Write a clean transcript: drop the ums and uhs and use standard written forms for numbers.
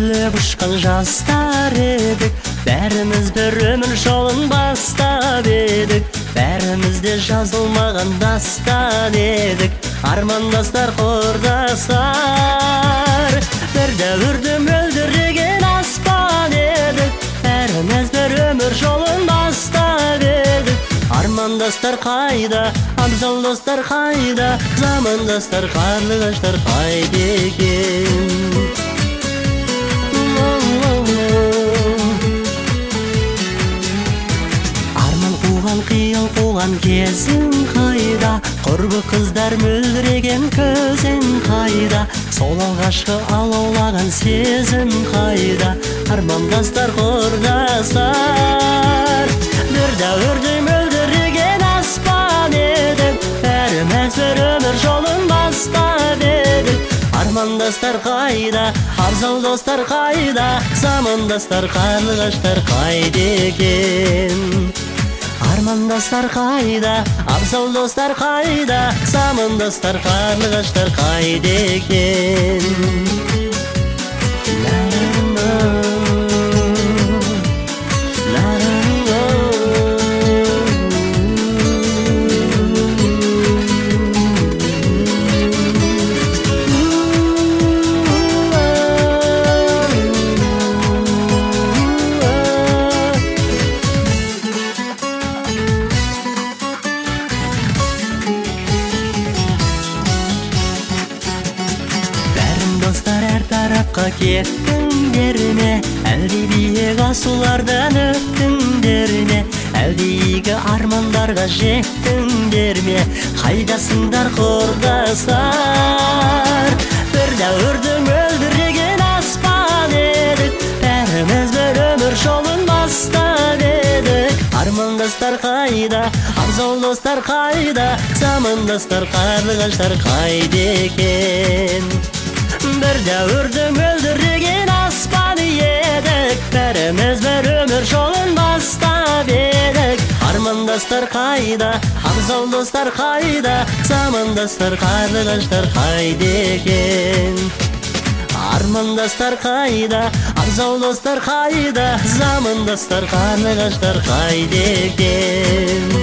гүлдеп ұшқан жастар едік, бәріміз бір өмір жолын бастап едік, бәрімізде жазылмаған дастан едік, армандастар, құрдастар. Бір дәуірді мөлдіреген аспан едік, бәріміз бір өмір жолын бастап едік. Армандастар қайда, абзал достар қайда, замандастар, қарлығаштар қайда екен? Арман қуған, қиял қуған кезің қайда, құрбы қыздар мөлдіреген көзің қайда, сол алғашқы алаулаған сезім қайда, армандастар, құрдастар. Бір дәуірде мөлдіреген аспан едік, бәріміз бір өмір жолын бастап едік. Армандастар қайда, абзал достар қайда, замандастар, қарлығаштар қайда екен? Армандастар қайда, абзал достар қайда, замандастар, қарлығаштар қайда екен? Достар әр тарапқа кеттіңдер ме, әлде биік асулардан өттіңдер ме, әлде игі армандарға жеттіңдер ме? Қайдасыңдар, құрдастар? Бір дәуірді мөлдіреген аспан едік, бәріміз бір өмір жолын бастап едік. Армандастар қайда, абзал достар қайда, замандастар, қарлығаштар қайда екен? Бір дәуірді мөлдіреген аспан едік, бәріміз бір өмір жолын бастап едік. Армандастар қайда, абзал достар қайда, замандастар, қарлығаштар қайда екен? Армандастар қайда, абзал достар қайда, замандастар, қарлығаштар қайда екен?